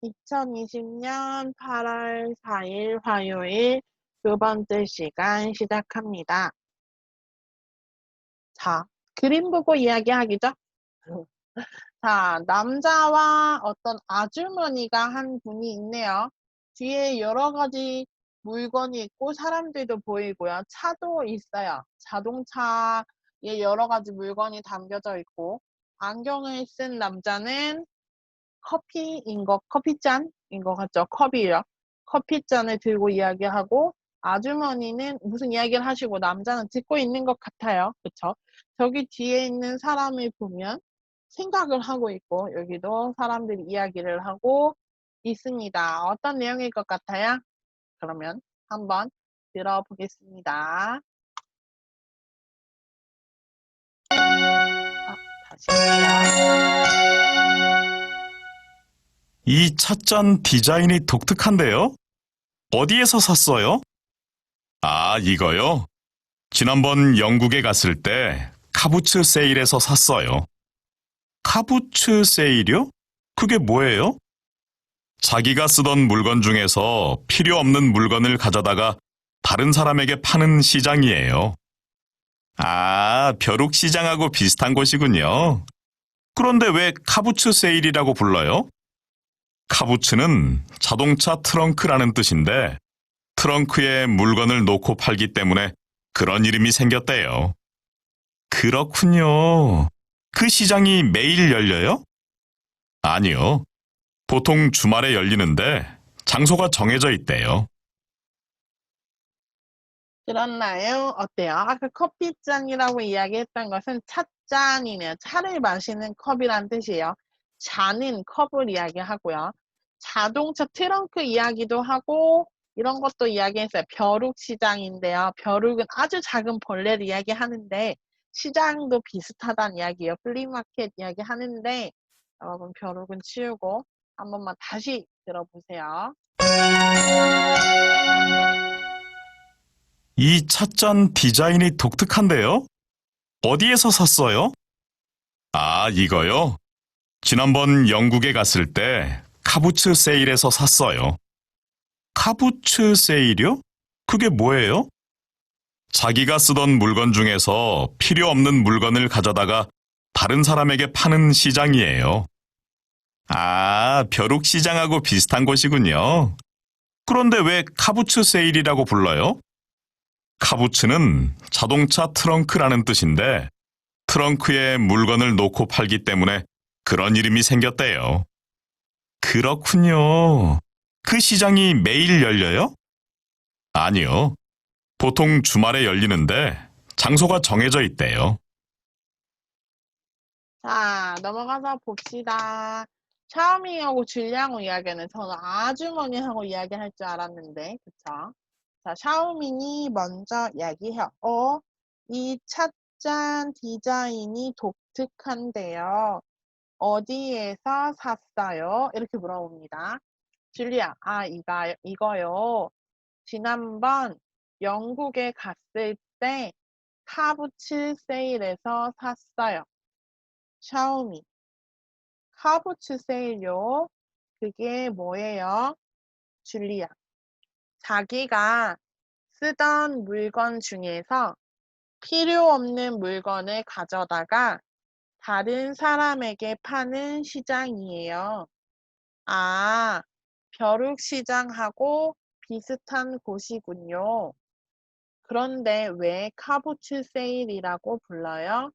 2020년 8월 4일 화요일 두 번째 시간 시작합니다. 자, 그림 보고 이야기하기죠? 자, 남자와 어떤 아주머니가 한 분이 있네요. 뒤에 여러 가지 물건이 있고 사람들도 보이고요. 차도 있어요. 자동차에 여러 가지 물건이 담겨져 있고 안경을 쓴 남자는 커피잔인 것 같죠? 컵이요. 커피잔을 들고 이야기하고 아주머니는 무슨 이야기를 하시고 남자는 듣고 있는 것 같아요. 그쵸? 저기 뒤에 있는 사람을 보면 생각을 하고 있고 여기도 사람들이 이야기를 하고 있습니다. 어떤 내용일 것 같아요? 그러면 한번 들어보겠습니다. 다시 할게요. 이 찻잔 디자인이 독특한데요? 어디에서 샀어요? 아, 이거요? 지난번 영국에 갔을 때 카부츠 세일에서 샀어요. 카부츠 세일이요? 그게 뭐예요? 자기가 쓰던 물건 중에서 필요 없는 물건을 가져다가 다른 사람에게 파는 시장이에요. 아, 벼룩시장하고 비슷한 곳이군요. 그런데 왜 카부츠 세일이라고 불러요? 카부츠는 자동차 트렁크라는 뜻인데 트렁크에 물건을 놓고 팔기 때문에 그런 이름이 생겼대요. 그렇군요. 그 시장이 매일 열려요? 아니요. 보통 주말에 열리는데 장소가 정해져 있대요. 들었나요? 어때요? 아까 커피잔이라고 이야기했던 것은 찻잔이네요. 차를 마시는 컵이란 뜻이에요. 잔은 컵을 이야기하고요. 자동차 트렁크 이야기도 하고 이런 것도 이야기했어요. 벼룩시장인데요. 벼룩은 아주 작은 벌레를 이야기하는데 시장도 비슷하다는 이야기예요. 플리마켓 이야기하는데 여러분 벼룩은 치우고 한 번만 다시 들어보세요. 이 찻잔 디자인이 독특한데요? 어디에서 샀어요? 아, 이거요? 지난번 영국에 갔을 때 카부츠 세일에서 샀어요. 카부츠 세일이요? 그게 뭐예요? 자기가 쓰던 물건 중에서 필요 없는 물건을 가져다가 다른 사람에게 파는 시장이에요. 아, 벼룩시장하고 비슷한 곳이군요. 그런데 왜 카부츠 세일이라고 불러요? 카부츠는 자동차 트렁크라는 뜻인데 트렁크에 물건을 놓고 팔기 때문에 그런 이름이 생겼대요. 그렇군요. 그 시장이 매일 열려요? 아니요. 보통 주말에 열리는데 장소가 정해져 있대요. 자, 넘어가서 봅시다. 샤오밍하고 줄리앙하고 이야기하는 저는 아주머니하고 이야기할 줄 알았는데, 그쵸? 자, 샤오밍이 먼저 이야기해요. 이 찻잔 디자인이 독특한데요. 어디에서 샀어요? 이렇게 물어봅니다. 줄리앙, 이거요. 지난번 영국에 갔을 때 카부츠 세일에서 샀어요. 샤오미. 카부츠 세일요. 그게 뭐예요? 줄리아. 자기가 쓰던 물건 중에서 필요 없는 물건을 가져다가 다른 사람에게 파는 시장이에요. 아, 벼룩시장하고 비슷한 곳이군요. 그런데 왜 카부츠 세일이라고 불러요?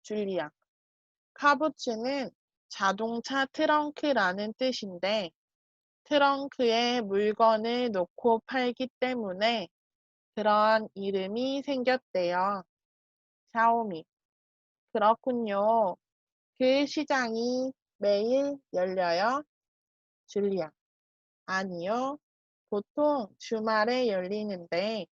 줄리아. 카부츠는 자동차 트렁크라는 뜻인데 트렁크에 물건을 놓고 팔기 때문에 그런 이름이 생겼대요. 샤오미. 그렇군요. 그 시장이 매일 열려요? 줄리아. 아니요. 보통 주말에 열리는데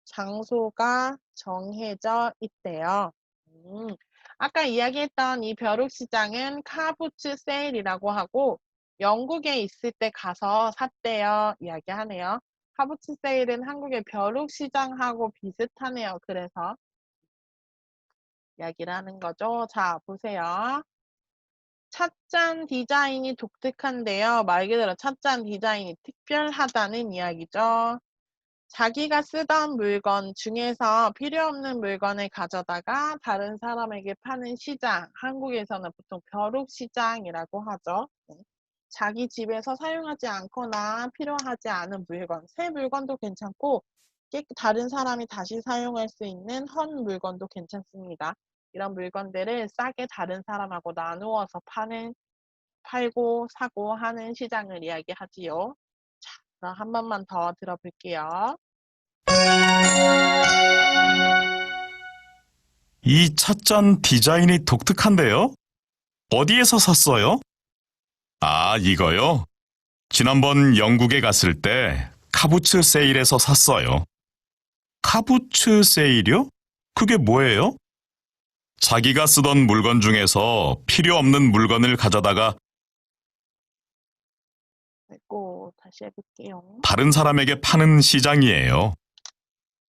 장소가 정해져 있대요. 음, 아까 이야기했던 이 벼룩시장은 카부츠 세일이라고 하고 영국에 있을 때 가서 샀대요. 이야기하네요. 카부츠 세일은 한국의 벼룩시장하고 비슷하네요. 그래서 이야기를 하는 거죠. 자, 보세요. 찻잔 디자인이 독특한데요. 말 그대로 찻잔 디자인이 특별하다는 이야기죠. 자기가 쓰던 물건 중에서 필요 없는 물건을 가져다가 다른 사람에게 파는 시장, 한국에서는 보통 벼룩시장이라고 하죠. 네. 자기 집에서 사용하지 않거나 필요하지 않은 물건, 새 물건도 괜찮고 다른 사람이 다시 사용할 수 있는 헌 물건도 괜찮습니다. 이런 물건들을 싸게 다른 사람하고 나누어서 팔고 사고 하는 시장을 이야기하지요. 자, 그럼 한 번만 더 들어볼게요. 이 찻잔 디자인이 독특한데요? 어디에서 샀어요? 아, 이거요? 지난번 영국에 갔을 때 카부츠 세일에서 샀어요. 카부츠 세일이요? 그게 뭐예요? 자기가 쓰던 물건 중에서 필요 없는 물건을 가져다가 그리고 다시 해볼게요. 다른 사람에게 파는 시장이에요.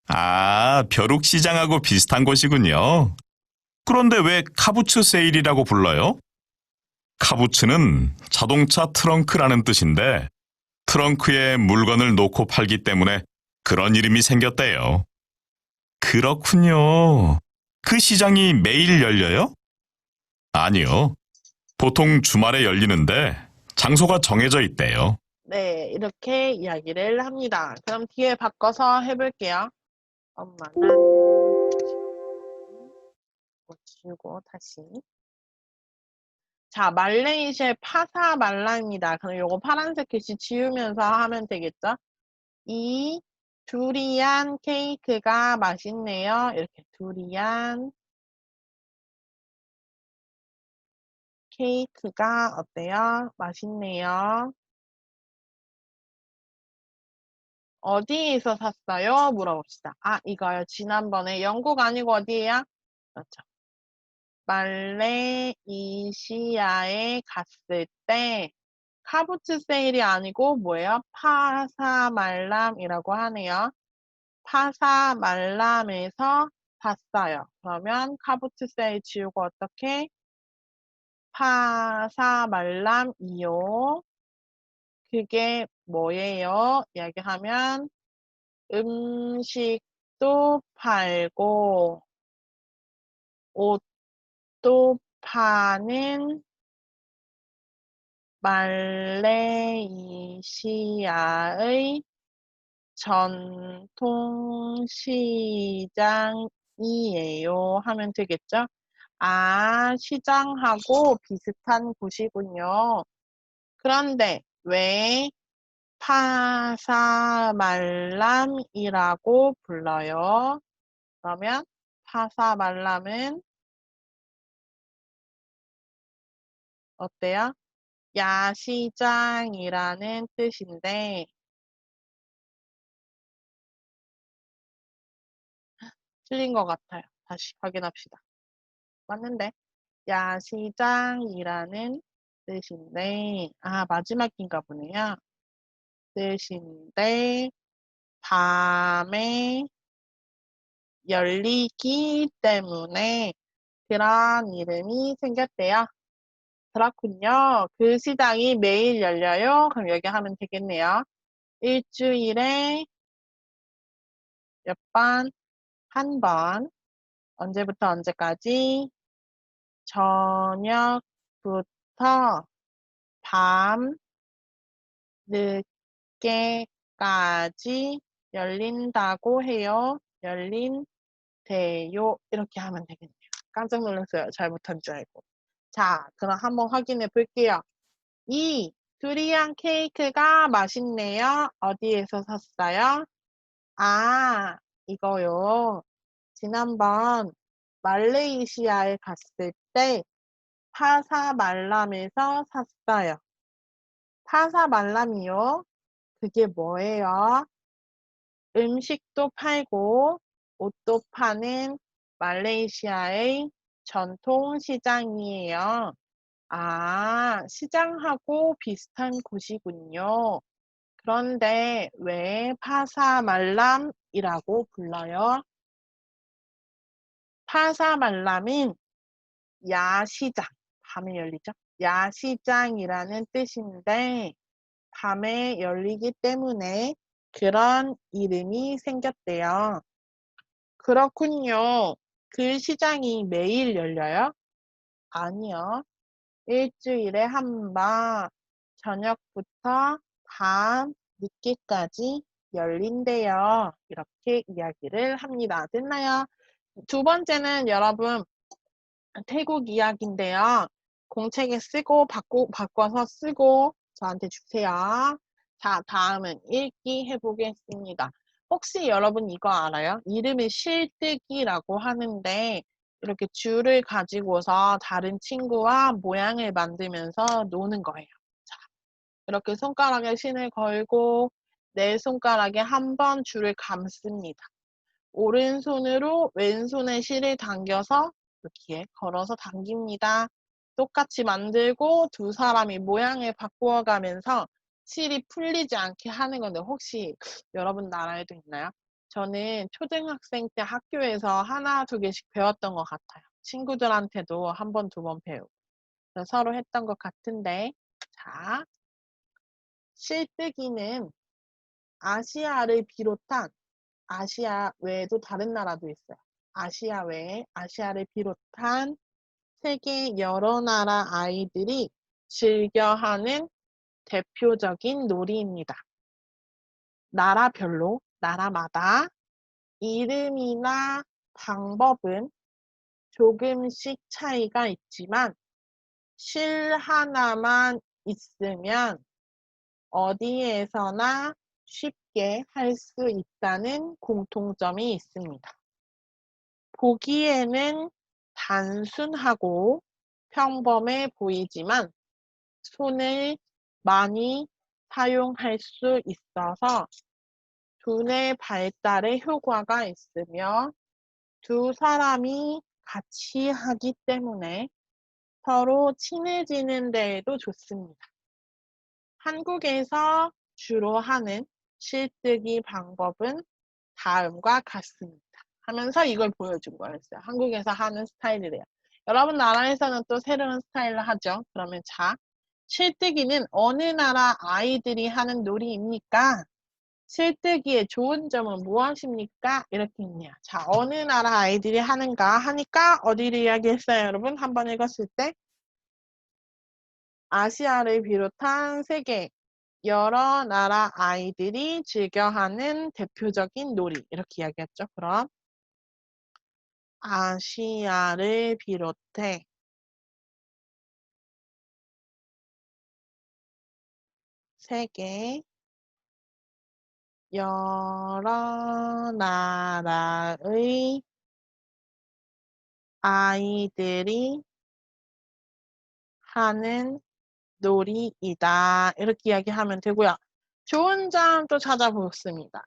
아, 벼룩시장하고 비슷한 곳이군요. 그런데 왜 카부츠 세일이라고 불러요? 카부츠는 자동차 트렁크라는 뜻인데 트렁크에 물건을 놓고 팔기 때문에 그런 이름이 생겼대요. 그렇군요. 그 시장이 매일 열려요? 아니요. 보통 주말에 열리는데 장소가 정해져 있대요. 네, 이렇게 이야기를 합니다. 그럼 뒤에 바꿔서 해볼게요. 엄마는 지우고 다시. 자, 말레이시아의 파사말라입니다. 그럼 요거 파란색 글씨 지우면서 하면 되겠죠? 이 두리안 케이크가 맛있네요. 이렇게 두리안 케이크가 어때요? 맛있네요. 어디에서 샀어요? 물어봅시다. 아, 이거요. 지난번에 영국 아니고 어디예요? 그렇죠. 말레이시아에 갔을 때 카부츠 세일이 아니고 뭐예요? 파사말람이라고 하네요. 파사말람에서 샀어요. 그러면 카부츠 세일 지우고 어떻게? 파사말람이요. 그게 뭐예요? 이야기하면 음식도 팔고 옷도 파는 말레이시아의 전통시장이에요 하면 되겠죠? 아, 시장하고 비슷한 곳이군요. 그런데 왜 파사말람이라고 불러요? 그러면 파사말람은 어때요? 야시장이라는 뜻인데 틀린 것 같아요. 다시 확인합시다. 맞는데 야시장이라는 뜻인데 마지막인가 보네요. 뜻인데 밤에 열리기 때문에 그런 이름이 생겼대요. 그렇군요. 그 시장이 매일 열려요. 그럼 여기 하면 되겠네요. 일주일에 몇 번? 한 번. 언제부터 언제까지? 저녁부터 밤 늦게까지 열린다고 해요. 열린대요. 이렇게 하면 되겠네요. 깜짝 놀랐어요. 잘못한 줄 알고. 자, 그럼 한번 확인해 볼게요. 이 두리안 케이크가 맛있네요. 어디에서 샀어요? 아, 이거요. 지난번 말레이시아에 갔을 때 파사말람에서 샀어요. 파사말람이요. 그게 뭐예요? 음식도 팔고 옷도 파는 말레이시아의 전통 시장이에요. 아, 시장하고 비슷한 곳이군요. 그런데 왜 파사말람이라고 불러요? 파사말람은 야시장, 밤에 열리죠? 야시장이라는 뜻인데 밤에 열리기 때문에 그런 이름이 생겼대요. 그렇군요. 그 시장이 매일 열려요? 아니요. 일주일에 한 번 저녁부터 밤 늦게까지 열린대요. 이렇게 이야기를 합니다. 됐나요? 두 번째는 여러분 태국 이야기인데요. 공책에 쓰고 바꿔서 쓰고 저한테 주세요. 자, 다음은 읽기 해보겠습니다. 혹시 여러분 이거 알아요? 이름이 실뜨기라고 하는데 이렇게 줄을 가지고서 다른 친구와 모양을 만들면서 노는 거예요. 자, 이렇게 손가락에 신을 걸고 내 손가락에 한 번 줄을 감습니다. 오른손으로 왼손의 실을 당겨서 이렇게 걸어서 당깁니다. 똑같이 만들고 두 사람이 모양을 바꾸어 가면서 실이 풀리지 않게 하는 건데 혹시 여러분 나라에도 있나요? 저는 초등학생 때 학교에서 하나, 두 개씩 배웠던 것 같아요. 친구들한테도 한 번, 두 번 배우고. 서로 했던 것 같은데. 자, 실뜨기는 아시아를 비롯한 아시아 외에도 다른 나라도 있어요. 아시아 외에 아시아를 비롯한 세계 여러 나라 아이들이 즐겨하는 대표적인 놀이입니다. 나라별로, 나라마다 이름이나 방법은 조금씩 차이가 있지만 실 하나만 있으면 어디에서나 쉽게 할 수 있다는 공통점이 있습니다. 보기에는 단순하고 평범해 보이지만 손을 많이 사용할 수 있어서 두뇌 발달에 효과가 있으며 두 사람이 같이 하기 때문에 서로 친해지는 데에도 좋습니다. 한국에서 주로 하는 실뜨기 방법은 다음과 같습니다. 하면서 이걸 보여준 거였어요. 한국에서 하는 스타일이래요. 여러분 나라에서는 또 새로운 스타일을 하죠. 그러면 자, 실뜨기는 어느 나라 아이들이 하는 놀이입니까? 실뜨기의 좋은 점은 무엇입니까? 이렇게 있네요. 자, 어느 나라 아이들이 하는가 하니까 어디를 이야기했어요, 여러분? 한번 읽었을 때 아시아를 비롯한 세계 여러 나라 아이들이 즐겨하는 대표적인 놀이 이렇게 이야기했죠. 그럼 아시아를 비롯해 세계 여러 나라의 아이들이 하는 놀이이다. 이렇게 이야기하면 되고요. 좋은 점 또 찾아보겠습니다.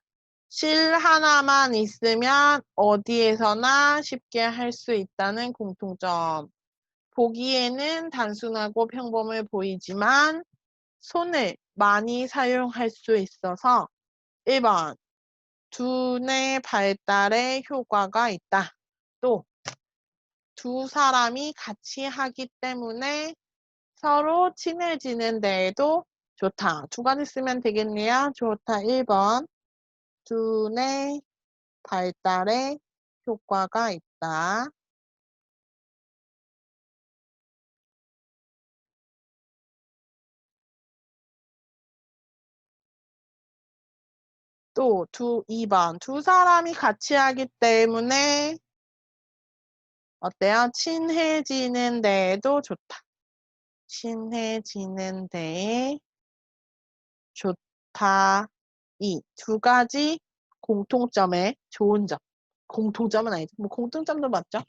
실 하나만 있으면 어디에서나 쉽게 할 수 있다는 공통점. 보기에는 단순하고 평범해 보이지만 손을 많이 사용할 수 있어서 1번 두뇌 발달에 효과가 있다. 또 두 사람이 같이 하기 때문에 서로 친해지는 데에도 좋다. 두 가지 쓰면 되겠네요. 좋다. 1번 두뇌 발달에 효과가 있다. 또 2번 두 사람이 같이 하기 때문에 어때요? 친해지는 데에도 좋다. 친해지는 데에 좋다. 이 두 가지 공통점의 좋은 점. 공통점은 아니죠. 뭐 공통점도 맞죠?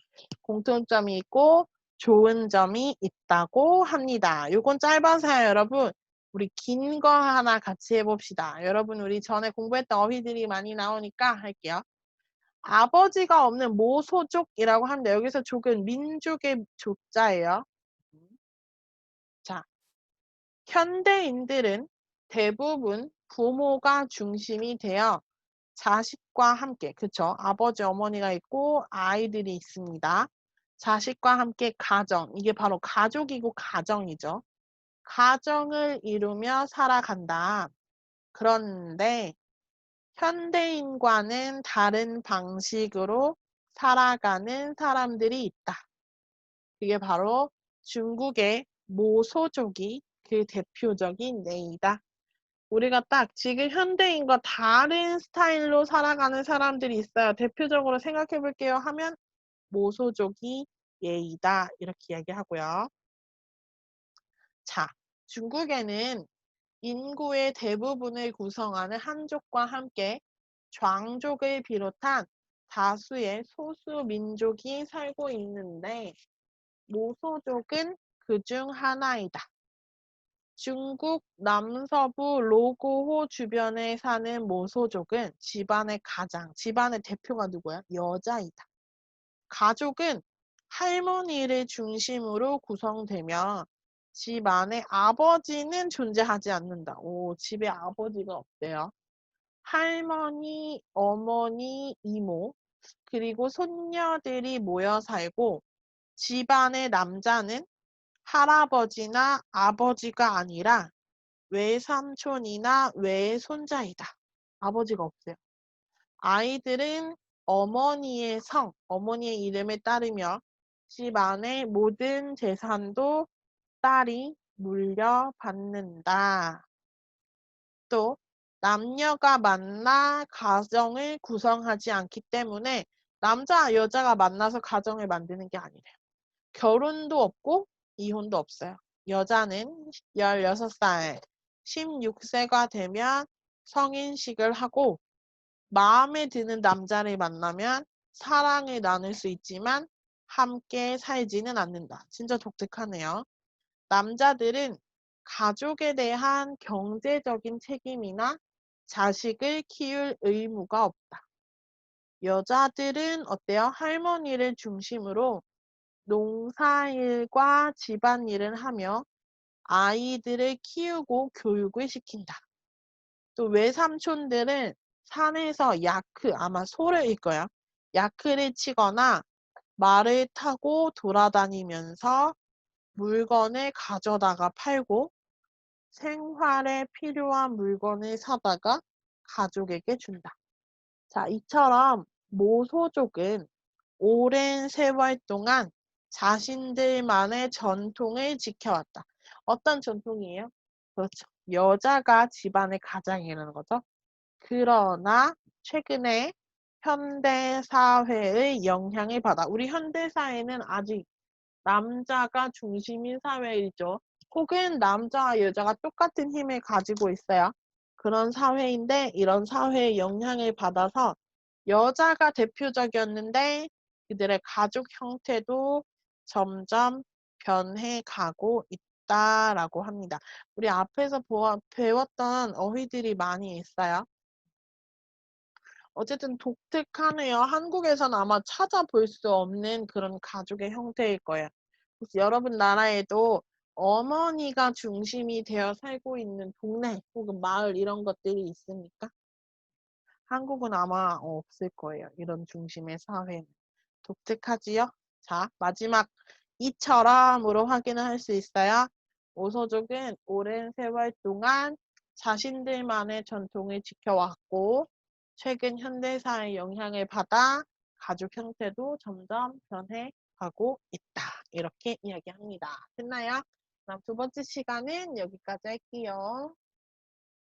공통점이 있고 좋은 점이 있다고 합니다. 요건 짧아서요, 여러분. 우리 긴 거 하나 같이 해봅시다. 여러분, 우리 전에 공부했던 어휘들이 많이 나오니까 할게요. 아버지가 없는 모소족이라고 하는데 여기서 족은 민족의 족자예요. 자, 현대인들은 대부분 부모가 중심이 되어 자식과 함께, 그쵸? 아버지, 어머니가 있고 아이들이 있습니다. 자식과 함께 가정, 이게 바로 가족이고 가정이죠. 가정을 이루며 살아간다. 그런데 현대인과는 다른 방식으로 살아가는 사람들이 있다. 그게 바로 중국의 모소족이 그 대표적인 예이다. 우리가 딱 지금 현대인과 다른 스타일로 살아가는 사람들이 있어요. 대표적으로 생각해 볼게요 하면 모소족이 예이다. 이렇게 이야기하고요. 자, 중국에는 인구의 대부분을 구성하는 한족과 함께 좌족을 비롯한 다수의 소수 민족이 살고 있는데 모소족은 그중 하나이다. 중국 남서부 로고호 주변에 사는 모소족은 집안의 가장, 집안의 대표가 누구야? 여자이다. 가족은 할머니를 중심으로 구성되며 집안에 아버지는 존재하지 않는다. 오, 집에 아버지가 없대요. 할머니, 어머니, 이모, 그리고 손녀들이 모여 살고 집안의 남자는 할아버지나 아버지가 아니라 외삼촌이나 외손자이다. 아버지가 없어요. 아이들은 어머니의 성, 어머니의 이름에 따르며 집안의 모든 재산도 딸이 물려받는다. 또 남녀가 만나 가정을 구성하지 않기 때문에 남자, 여자가 만나서 가정을 만드는 게 아니래요. 결혼도 없고 이혼도 없어요. 여자는 16살, 16세가 되면 성인식을 하고 마음에 드는 남자를 만나면 사랑을 나눌 수 있지만 함께 살지는 않는다. 진짜 독특하네요. 남자들은 가족에 대한 경제적인 책임이나 자식을 키울 의무가 없다. 여자들은 어때요? 할머니를 중심으로 농사일과 집안일을 하며 아이들을 키우고 교육을 시킨다. 또 외삼촌들은 산에서 야크, 아마 소를 거야. 야크를 치거나 말을 타고 돌아다니면서 물건을 가져다가 팔고 생활에 필요한 물건을 사다가 가족에게 준다. 자, 이처럼 모소족은 오랜 세월 동안 자신들만의 전통을 지켜왔다. 어떤 전통이에요? 그렇죠. 여자가 집안의 가장이라는 거죠. 그러나 최근에 현대 사회의 영향을 받아 우리 현대 사회는 아직 남자가 중심인 사회이죠. 혹은 남자와 여자가 똑같은 힘을 가지고 있어요. 그런 사회인데 이런 사회의 영향을 받아서 여자가 대표적이었는데 그들의 가족 형태도 점점 변해가고 있다라고 합니다. 우리 앞에서 배웠던 어휘들이 많이 있어요. 어쨌든 독특하네요. 한국에서는 아마 찾아볼 수 없는 그런 가족의 형태일 거예요. 그래서 여러분 나라에도 어머니가 중심이 되어 살고 있는 동네 혹은 마을 이런 것들이 있습니까? 한국은 아마 없을 거예요. 이런 중심의 사회는. 독특하지요? 자, 마지막 이처럼으로 확인을 할 수 있어요. 오소족은 오랜 세월 동안 자신들만의 전통을 지켜왔고 최근 현대사의 영향을 받아 가족 형태도 점점 변해가고 있다. 이렇게 이야기합니다. 됐나요? 그럼 두 번째 시간은 여기까지 할게요.